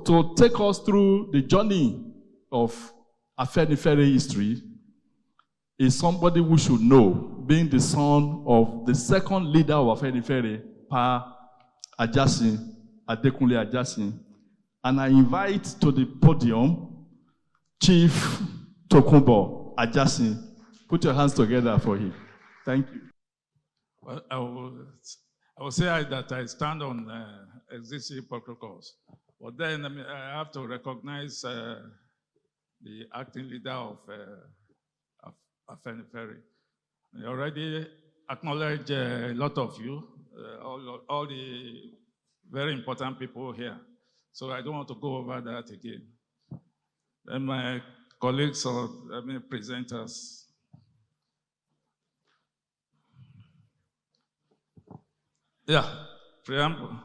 to take us through the journey of Afenifere history is somebody we should know, being the son of the second leader of Afenifere, Pa Ajasin, Adekunle Ajasin. And I invite to the podium Chief Tokunbo Ajasin. Put your hands together for him. Thank you. Well, I will say that I stand on existing protocols. But then I have to recognize the acting leader of Afenifere. I already acknowledge a lot of you, all the very important people here. So I don't want to go over that again. Then my colleagues or presenters. Yeah, preamble.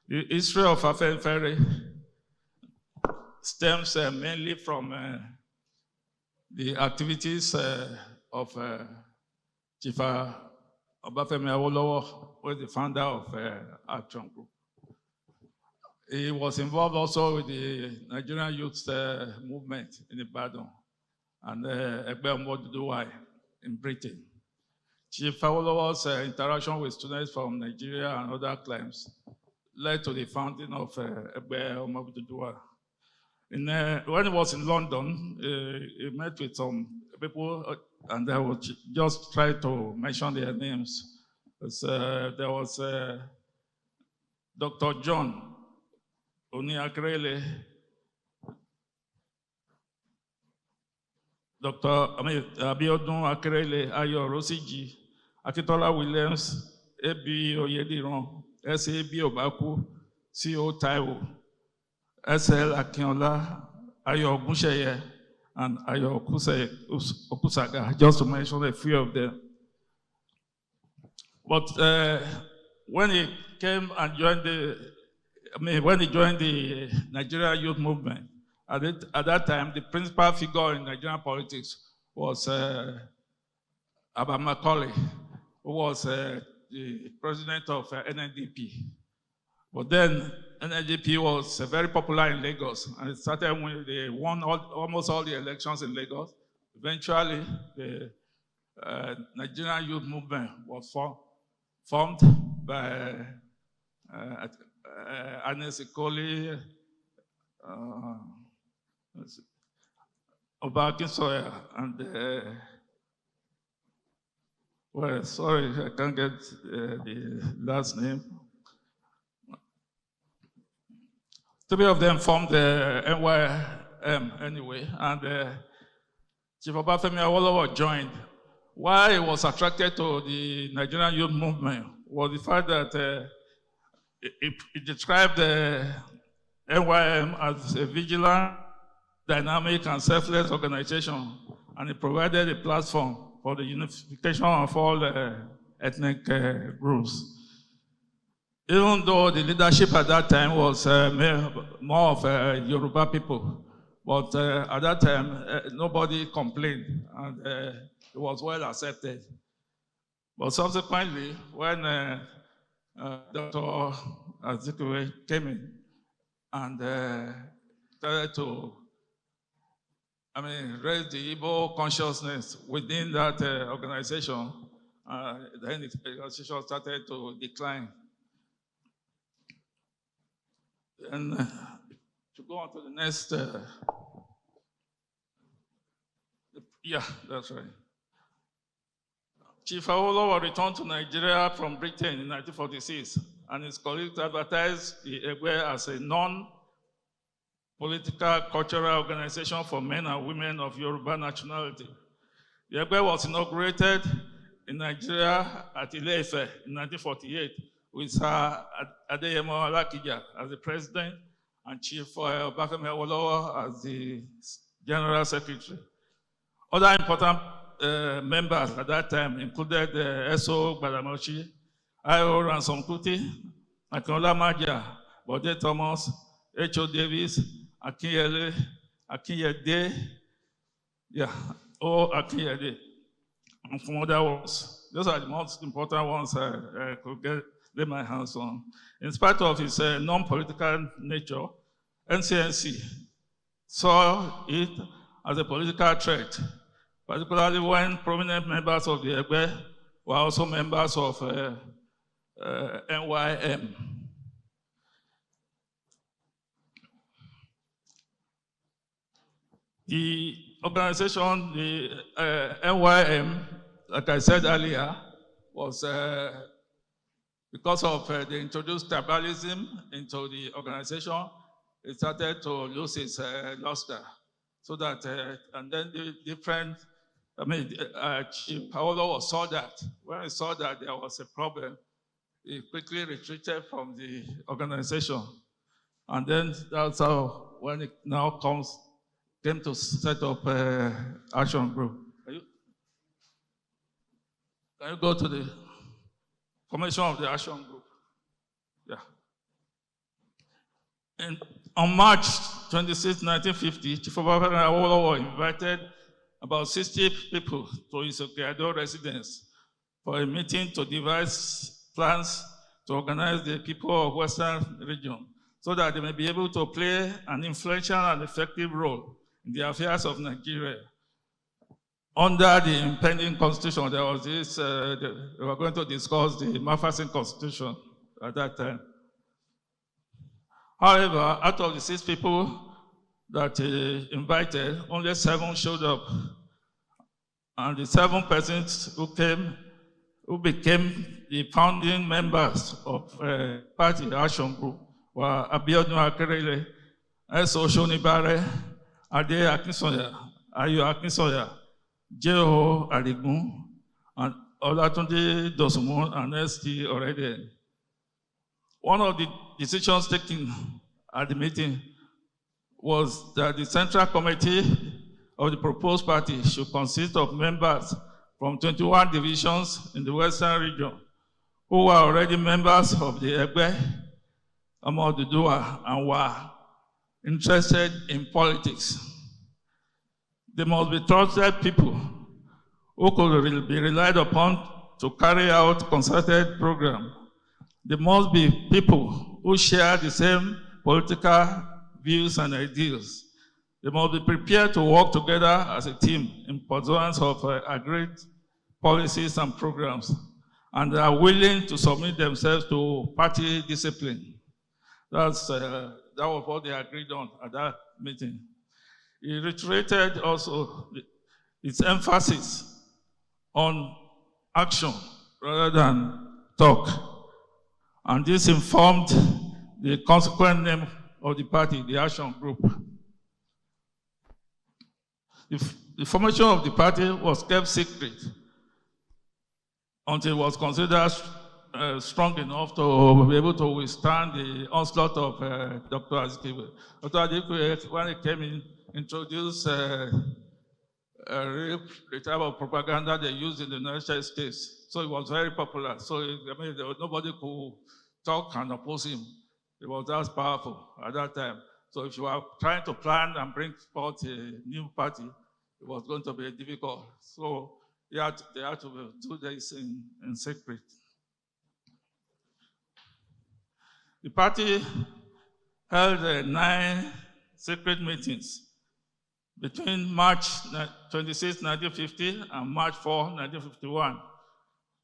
The history of Afenifere stems mainly from the activities of Chief Obafemi Awolowo, who is the founder of Action Group. He was involved also with the Nigerian youth movement in Ibadan and Adebanjo in Britain. Chief Awolowo's interaction with students from Nigeria and other climes led to the founding of Adebanjo. When he was in London, he met with some people, and I would just try to mention their names. There was Dr. John Oniakrele, Dr. Abiodun Akrele, Ayo Rosiji, Akitola Williams, A.B. Oyediran, S.A.B. Obaku, C.O. Taiwo, S.L. Akinola, Ayo Ogunsheye, and Ayo Okusaga, just to mention a few of them. But when he came and joined when he joined the Nigerian youth movement, at that time, the principal figure in Nigerian politics was Abba Macaulay, who was the president of NNDP. But then NNDP was very popular in Lagos, and it started when they won almost all the elections in Lagos. Eventually, the Nigerian youth movement was formed by Agnes Ikoli, Obakinsoya, and well, sorry, I can't get the last name. Three of them formed the NYM anyway, and Chief Obafemi Awolowo joined. Why he was attracted to the Nigerian youth movement was the fact that it described the NYM as a vigilant, dynamic, and selfless organization, and it provided a platform for the unification of all ethnic groups. Even though the leadership at that time was more of Yoruba people, but at that time, nobody complained, and it was well accepted. But subsequently, when Dr. Azikiwe came in and started to raise the Igbo consciousness within that organization, then the organization started to decline. And to go on to the next, yeah, that's right. Chief Awolowo returned to Nigeria from Britain in 1946, and his colleagues advertised the Egbe as a non-political cultural organization for men and women of Yoruba nationality. The Egbe was inaugurated in Nigeria at Ile-Ife in 1948 with Sir Adeyemo Alakija as the president and Chief Obafemi Awolowo as the general secretary. Other important members at that time included S.O. Gbadamochi, I.O. Ransom Kuti, Akinola Maja, Bode Thomas, H.O. Davis, Akinyele, Akinyede, Akinyede, and from other ones. Those are the most important ones I could lay my hands on. In spite of his non-political nature, NCNC saw it as a political threat, particularly when prominent members of the Egbe were also members of NYM. The organization, the NYM, like I said earlier, was because of they introduced tribalism into the organization, it started to lose its luster. So that, and then the different, Chief Paolo saw that. When he saw that there was a problem, he quickly retreated from the organization. And then that's how, when it now came to set up action group. Can you go to the formation of the action group? Yeah. And on March 26, 1950, Chief Awolowo invited about 60 people to his Okeado residence for a meeting to devise plans to organize the people of Western region so that they may be able to play an influential and effective role in the affairs of Nigeria. Under the impending constitution, there was this, we were going to discuss the Mafasin constitution at that time. However, out of the 6 people that he invited, only 7 showed up. And the 7 persons who became the founding members of Party Action Group were Abiodun Akerele, S.O. Shonibare, Ade Akinsoya, Ayo Akinsoya, J.O. Adigun, and Olatunde Dosunmu, and S.T. Orede. One of the decisions taken at the meeting was that the Central Committee of the proposed party should consist of members from 21 divisions in the Western region who were already members of the Egbe, Amoduduwa, and were interested in politics. They must be trusted people who could be relied upon to carry out concerted programs. They must be people who share the same political views and ideals. They must be prepared to work together as a team in pursuance of agreed policies and programs, and they are willing to submit themselves to party discipline. That was what they agreed on at that meeting. He reiterated also its emphasis on action rather than talk. And this informed the consequent name of the party, the Action Group. The formation of the party was kept secret until it was considered strong enough to be able to withstand the onslaught of Dr. Azikiwe. Dr. Azikiwe, when he came in, introduced the type of propaganda they used in the United States. So it was very popular. So nobody could talk and oppose him. It was that powerful at that time. So if you are trying to plan and bring forth a new party, it was going to be difficult. So they had to do this in secret. The party held 9 secret meetings between March 26, 1950 and March 4, 1951.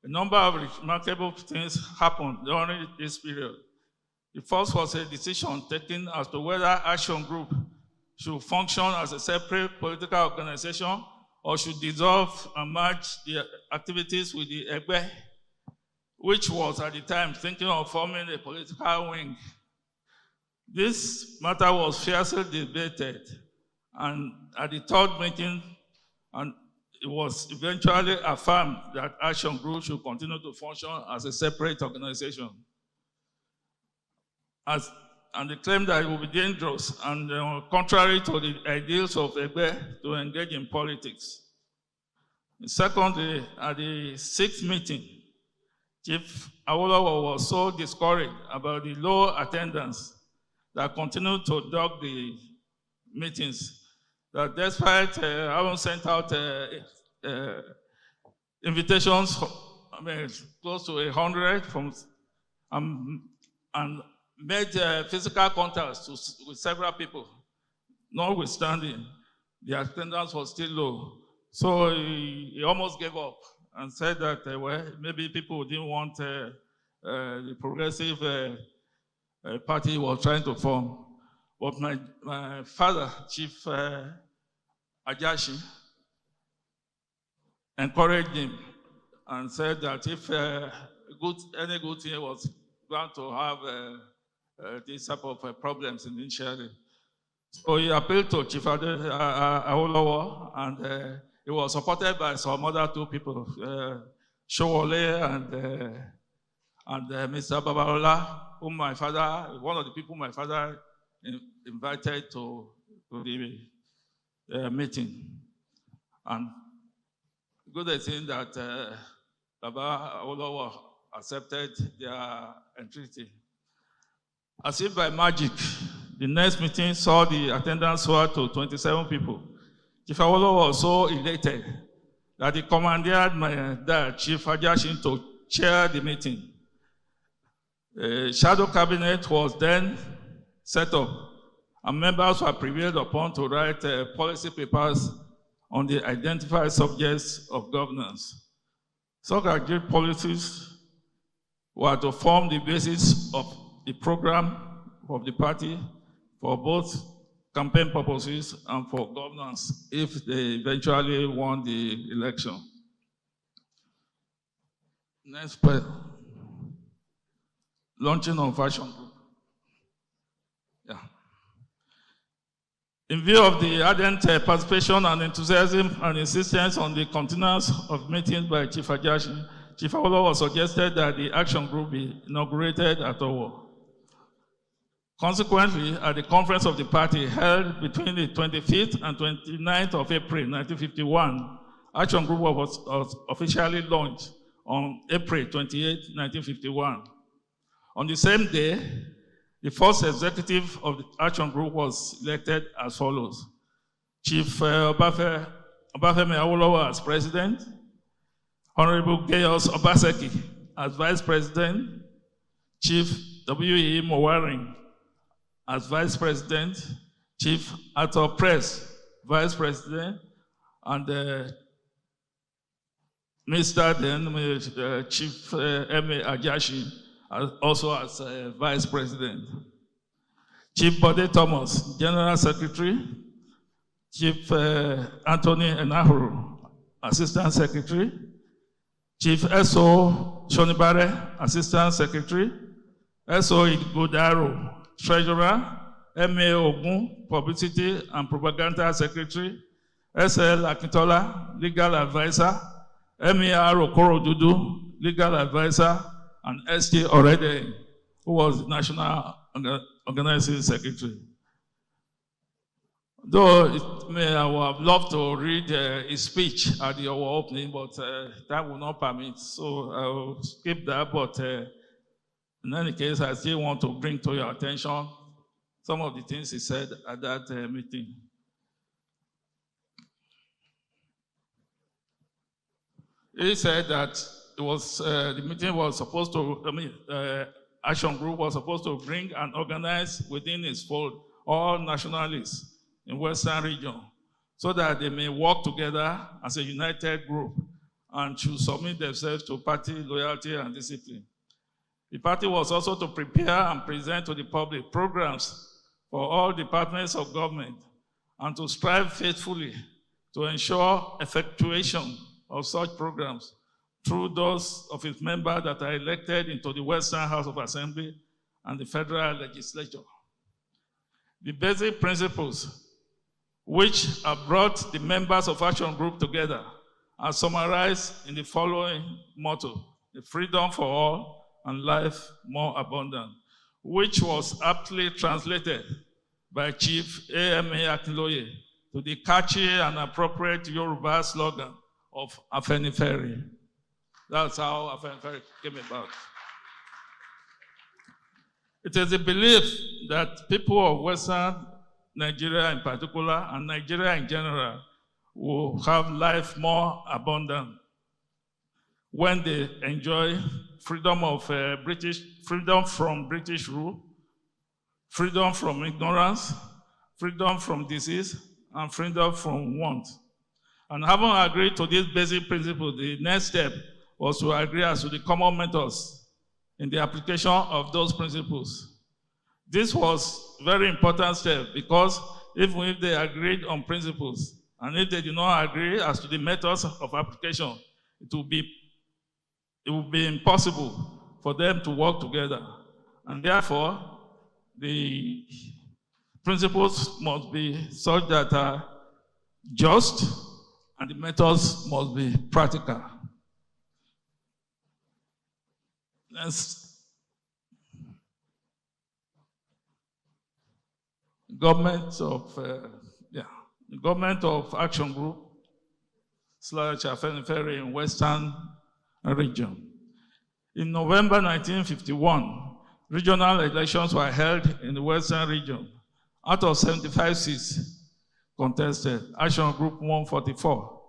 A number of remarkable things happened during this period. The first was a decision taken as to whether Action Group should function as a separate political organization or should dissolve and merge the activities with the Egbe, which was at the time thinking of forming a political wing. This matter was fiercely debated, and at the 3rd meeting, and it was eventually affirmed that Action Group should continue to function as a separate organization. And they claimed that it would be dangerous and contrary to the ideals of Egbe to engage in politics. Secondly, at the 6th meeting, Chief Awolowo was so discouraged about the low attendance that continued to dog the meetings that despite having sent out invitations, close to 100 from, and made physical contacts with several people. Notwithstanding, the attendance was still low. So he almost gave up and said that, well, maybe people didn't want the progressive party he was trying to form. But my father, Chief Ajasin, encouraged him and said that if any good thing was going to have this type of problems initially. So he appealed to Chief Awolowo, and he was supported by some other two people, Showole and Mr. Babalola, whom my father, one of the people my father invited to the meeting. And good thing that Baba Awolowo accepted their entreaty. As if by magic, the next meeting saw the attendance soar to 27 people. Chief Awolowo was so elated that he commanded my dad, Chief Ajasin, to chair the meeting. A shadow cabinet was then set up, and members were prevailed upon to write policy papers on the identified subjects of governance. Such agreed policies were to form the basis of the program of the party for both campaign purposes and for governance if they eventually won the election. Next point. Launching of Action Group. Yeah. In view of the ardent participation and enthusiasm and insistence on the continuance of meetings by Chief Ajasin, Chief Awolowo suggested that the Action Group be inaugurated at Owo. Consequently, at the conference of the party held between the 25th and 29th of April 1951, Action Group was officially launched on April 28, 1951. On the same day, the first executive of the Action Group was elected as follows. Chief Obafemi Awolowo as president, Honorable Gayus Obaseki as vice president, Chief W.E. Mowaring as vice president, Chief Arthur Press, vice president, and Mr. then Chief M.A. Ajasin also as vice president. Chief Bode Thomas, general secretary, Chief Anthony Enahuru, assistant secretary, Chief S.O. Shonibare, assistant secretary, S.O. Ighodaro, treasurer, M.A. Ogun, publicity and propaganda secretary, S.L. Akintola, legal advisor, M.A.R. Okorodudu, legal advisor, and S.T. Orede, who was national organizing secretary. Though I would have loved to read his speech at the opening, but that will not permit, so I will skip that. But in any case, I still want to bring to your attention some of the things he said at that meeting. He said that it was the meeting was supposed to, Action Group was supposed to bring and organize within its fold all nationalists in Western region so that they may work together as a united group and should submit themselves to party loyalty and discipline. The party was also to prepare and present to the public programs for all departments of government and to strive faithfully to ensure effectuation of such programs through those of its members that are elected into the Western House of Assembly and the federal legislature. The basic principles which have brought the members of Action Group together are summarized in the following motto: the freedom for all and life more abundant, which was aptly translated by Chief A.M.A. Akinloye to the catchy and appropriate Yoruba slogan of Afenifere. That's how Afenifere came about. It is a belief that people of Western Nigeria in particular, and Nigeria in general, will have life more abundant when they enjoy freedom from British rule, freedom from ignorance, freedom from disease, and freedom from want. And having agreed to these basic principles, the next step was to agree as to the common methods in the application of those principles. This was a very important step because even if they agreed on principles, and if they did not agree as to the methods of application, it would be impossible for them to work together. And therefore, the principles must be such that are just, and the methods must be practical. Next. The Government of Action Group / Afenifere in Western Region. In November 1951, regional elections were held in the Western Region. Out of 75 seats contested, Action Group won 44.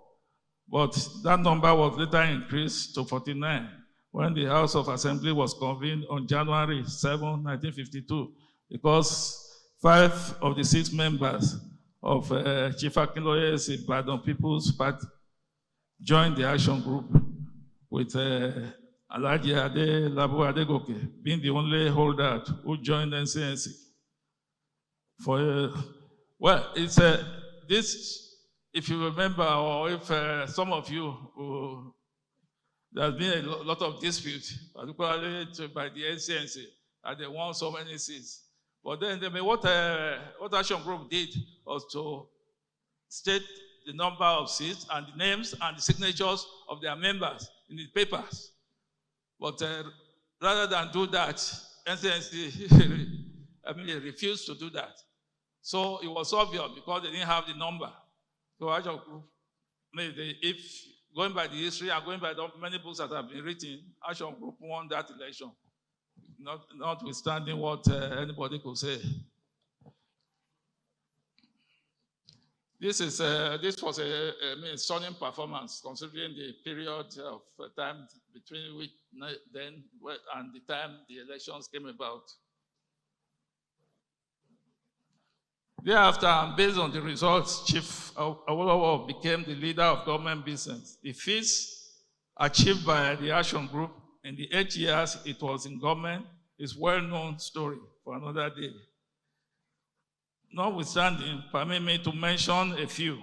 But that number was later increased to 49 when the House of Assembly was convened on January 7, 1952, because 5 of the 6 members of Chief Akinloye's Ibadan People's Party joined the Action Group, with Alhaji Adelabu Adegoke being the only holdout who joined NCNC. It's this, if you remember, or if some of you there's been a lot of dispute, particularly by the NCNC, and they won so many seats. But then what Action Group did was to state the number of seats and the names and the signatures of their members in the papers. But rather than do that, NCNC refused to do that. So it was obvious because they didn't have the number. So Action Group, if going by the history and going by the many books that have been written, Action Group won that election, notwithstanding what anybody could say. This was a stunning performance considering the period of time between which then and the time the elections came about. Thereafter, and based on the results, Chief Awolowo became the leader of government business. The feats achieved by the Action Group in the 8 years it was in government is a well-known story for another day. Notwithstanding, permit me to mention a few.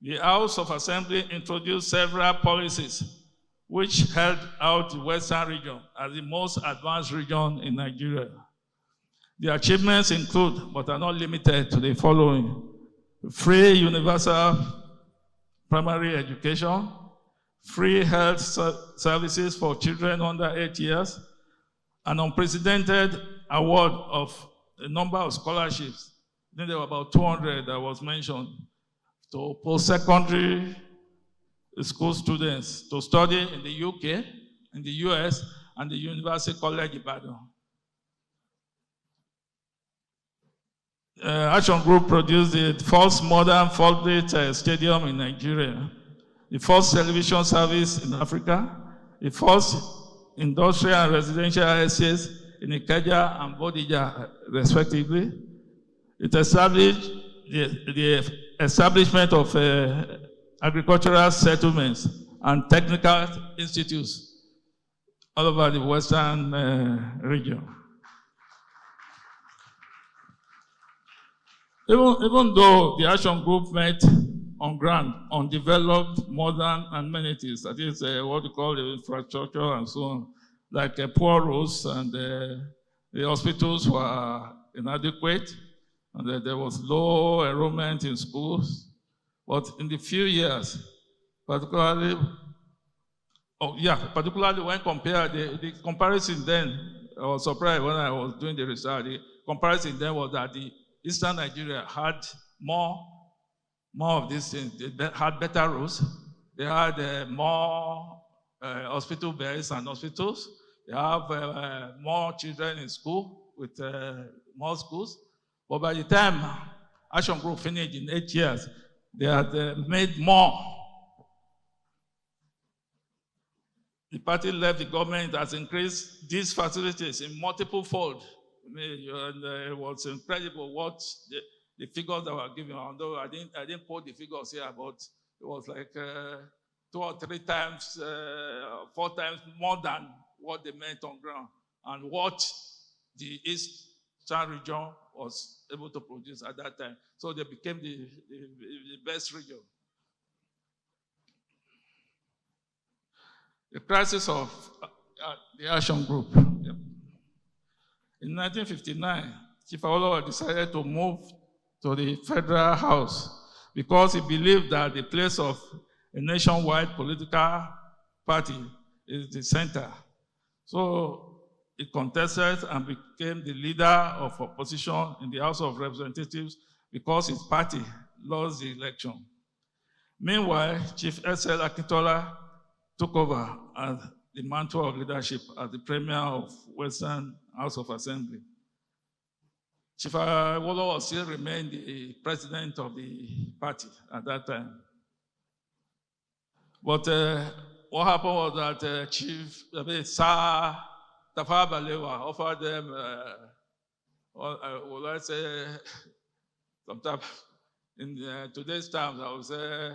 The House of Assembly introduced several policies which held out the Western region as the most advanced region in Nigeria. The achievements include, but are not limited to, the following: free universal primary education, free health services for children under 8 years, an unprecedented award of a number of scholarships. I think there were about 200 that was mentioned, to post-secondary school students to study in the UK, in the US, and the University College Ibadan. Action Group produced the first modern full-bridge stadium in Nigeria, the first television service in Africa, the first industrial and residential estates in Ikeja and Bodija, respectively. It established the establishment of agricultural settlements and technical institutes all over the Western region. Even though the Action Group met on ground, undeveloped modern amenities, that is what we call the infrastructure and so on, like poor roads, and the hospitals were inadequate, and there was low enrollment in schools. But in the few years, particularly when compared, the comparison then, I was surprised when I was doing the research, the comparison then was that the Eastern Nigeria had more of these things. They had better roads. They had more hospital beds and hospitals. They have more children in school with more schools. But by the time Action Group finished in 8 years, they had made more. The party left the government has increased these facilities in multiple fold. And it was incredible what the figures that were given. Although I didn't quote the figures here, but it was like 2 or 3 times, 4 times more than what they meant on ground, and what the Eastern region was able to produce at that time. So they became the best region. The crisis of the Ajasin Group. Yep. In 1959, Chief Awolowo decided to move to the Federal House because he believed that the place of a nationwide political party is the center. So he contested and became the leader of opposition in the House of Representatives because his party lost the election. Meanwhile, Chief S.L. Akintola took over as the mantle of leadership as the Premier of Western House of Assembly. Chief Awolowo still remained the president of the party at that time. But what happened was that Sir Tafawa Balewa offered them, would I say, sometimes in today's terms, I would say,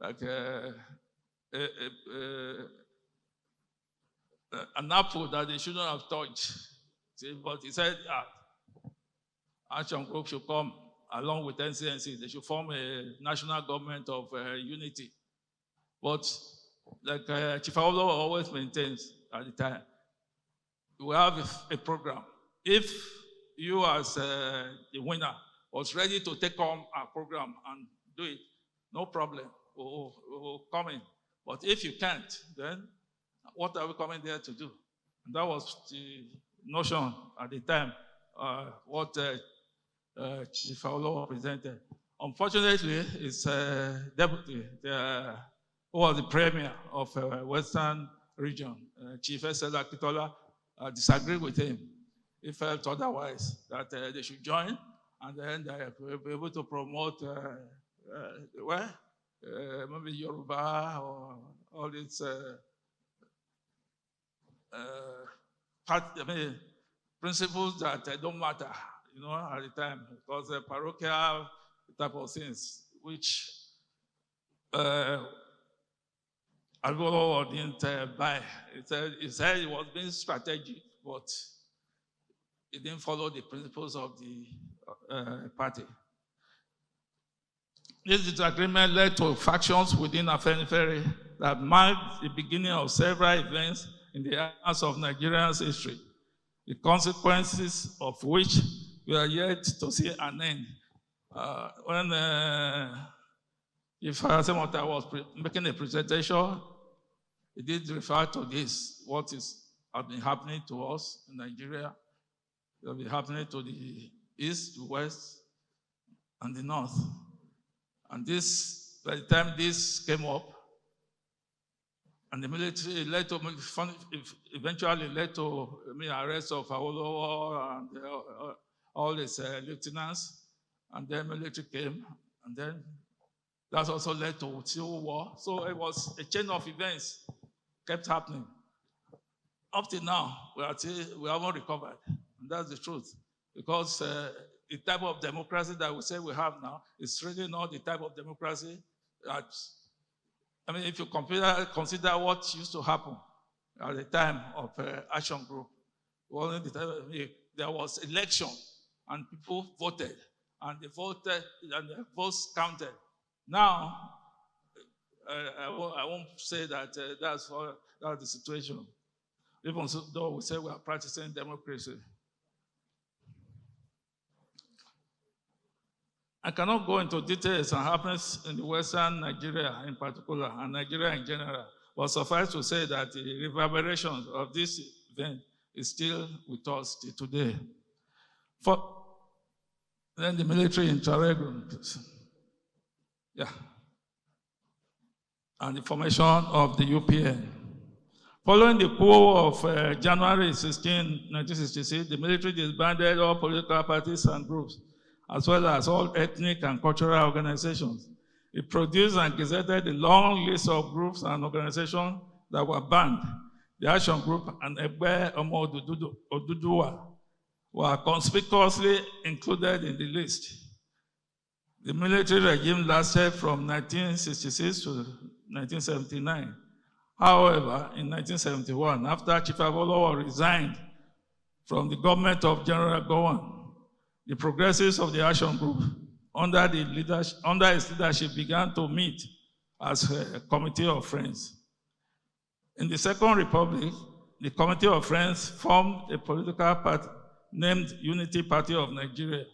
like an apple that they shouldn't have touched. See, but he said, Ajasin Group should come along with NCNC. They should form a national government of unity. But like Chief Awolowo always maintains at the time, we have a program. If you as the winner was ready to take on our program and do it, no problem, we'll come in. But if you can't, then what are we coming there to do? And that was the notion at the time, what Chief Awolowo presented. Unfortunately, his deputy, who was the premier of Western region, Chief S.L. Akintola, disagreed with him. He felt otherwise, that they should join, and then they will be able to promote maybe Yoruba or all these principles that don't matter, at the time, because parochial type of things, which Awolowo didn't buy. He said it was being strategic, but it didn't follow the principles of the party. This disagreement led to factions within Afenifere that marked the beginning of several events in the annals of Nigeria's history, the consequences of which we are yet to see an end. When if Asemota was making a presentation, he did refer to this, what has been happening to us in Nigeria, it will be happening to the east, the west, and the north. And this, by the time this came up, and the military led to, eventually led to arrest of Awolowo and all his lieutenants, and then military came, and then that also led to civil war. So it was a chain of events kept happening. Up till now, we haven't recovered, and that's the truth, because the type of democracy that we say we have now is really not the type of democracy that, if you consider what used to happen at the time of Ajasin Group, there was election and people voted, and they voted and the votes counted. Now, I won't say that that's the situation, even though we say we are practicing democracy. I cannot go into details on happens in the Western Nigeria in particular, and Nigeria in general, but suffice to say that the reverberation of this event is still with us till today. Then the military interregnum, and the formation of the UPN. Following the coup of January 16, 1966, the military disbanded all political parties and groups, as well as all ethnic and cultural organizations. It produced and gazetted a long list of groups and organizations that were banned. The Ajasin Group and Egbe Omo Oduduwa were conspicuously included in the list. The military regime lasted from 1966 to 1979. However, in 1971, after Chief Awolowo resigned from the government of General Gowon, the progressives of the Action Group, under its leadership, began to meet as a committee of friends. In the Second Republic, the Committee of Friends formed a political party named Unity Party of Nigeria,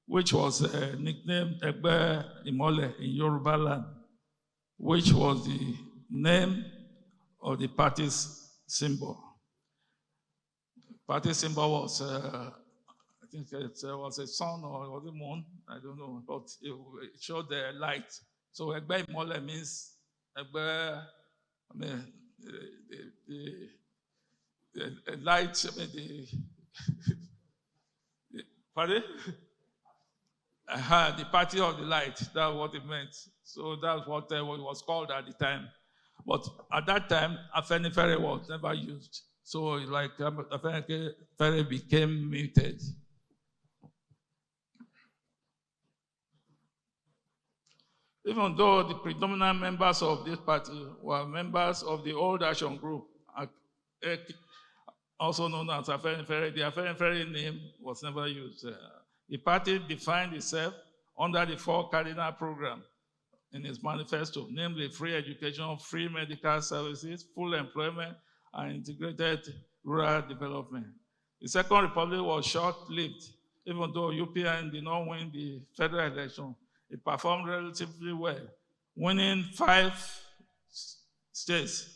which was nicknamed Egbe Imole in Yoruba land, which was the name of the party's symbol. Party symbol was, I think it was a sun or was it moon, I don't know, but it showed the light. So Egbe Imole means Egbe, I mean, the light, I mean, pardon? The party of the light, that's what it meant. So that's what it was called at the time. But at that time, Afenifere was never used. So like Afenifere became muted. Even though the predominant members of this party were members of the old Action Group, also known as Afenifere, the Afenifere name was never used. The party defined itself under the 4 cardinal program in its manifesto, namely free education, free medical services, full employment, and integrated rural development. The Second Republic was short-lived, even though UPN did not win the federal election. It performed relatively well, winning 5 states.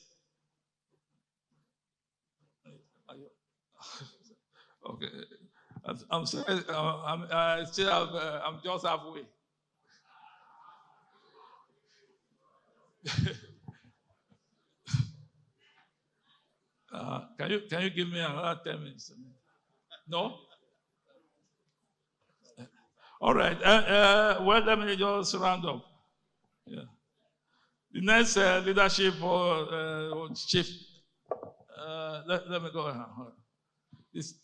Okay, I'm sorry, I'm just halfway. Can you give me another 10 minutes? No? All right. Well, let me just round up. Yeah. The next leadership was Chief. Let me go ahead.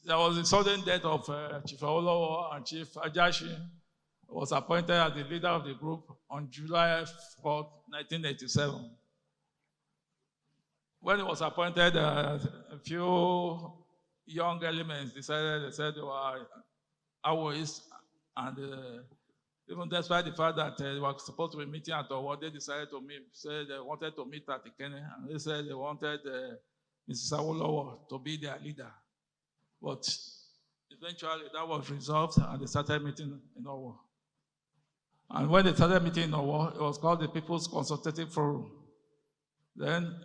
There was the sudden death of Chief Awolowo, and Chief Ajasin was appointed as the leader of the group on July 4, 1987. When he was appointed, a few young elements they said they were Awoists, and even despite the fact that they were supposed to be meeting at Owo, they decided to meet, said they wanted to meet at Ikene, and they said they wanted Mrs. Awolowo to be their leader. But eventually that was resolved, and they started meeting in Owo. And when they started meeting in Owo, it was called the People's Consultative Forum. Then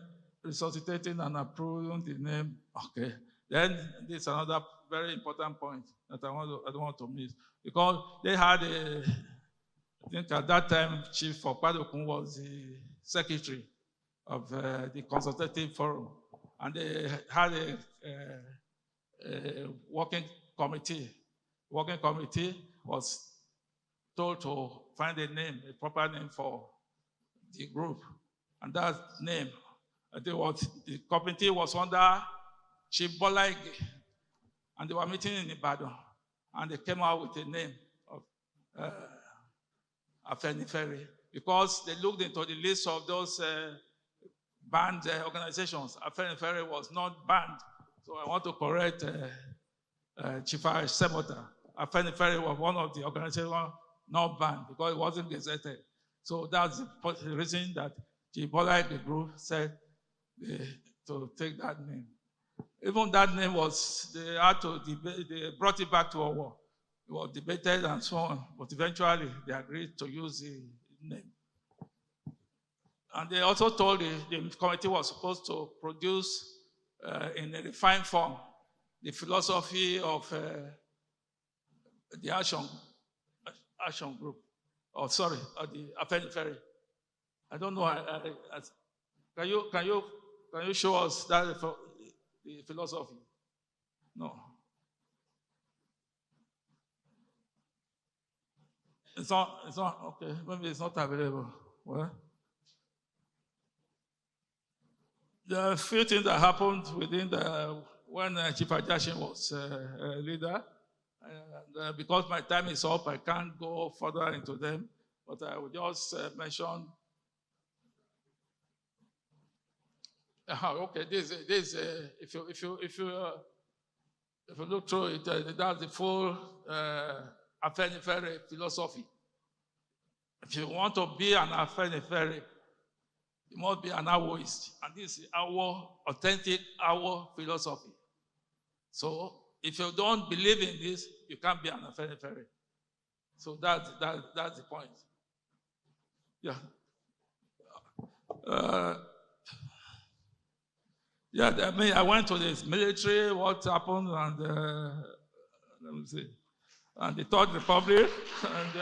resuscitating and approving the name. Okay. Then this is another very important point that I don't want to miss, because they had I think at that time Chief Tokunbo was the secretary of the Consultative Forum, and they had a working committee. Working committee was told to find a name, a proper name for the group, and that name, the committee was under Chief Bolaige, and they were meeting in Ibadan, and they came out with a name of Afenifere, because they looked into the list of those banned organizations. Afenifere was not banned, so I want to correct Chief Semota. Afenifere was one of the organizations not banned because it wasn't gazetted. So that's the reason that Chief Bolaige group said to take that name. Even that name was, they had to debate, they brought it back to Owo. It was debated and so on, but eventually they agreed to use the name. And they also told the committee was supposed to produce in a refined form the philosophy of the Action Group, the Afenifere. I don't know. Can you show us that the philosophy? No. It's not okay. Maybe it's not available. Well, there are a few things that happened within when Chief Ajasin was leader. And because my time is up, I can't go further into them, but I will just mention. Okay, this if you look through it, that's the full Afenifere philosophy. If you want to be an Afenifere, you must be an Awoist, and this is our authentic Awo philosophy. So if you don't believe in this, you can't be an Afenifere. So that's the point. Yeah. Yeah, I mean, I went to the military, what happened, and let me see, and the Third Republic, and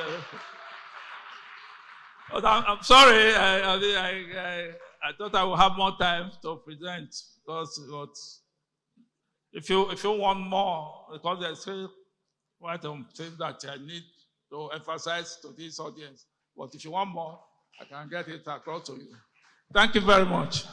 but I'm sorry, I thought I would have more time to present, because if you want more, because there's still quite some things that I need to emphasize to this audience, but if you want more, I can get it across to you. Thank you very much.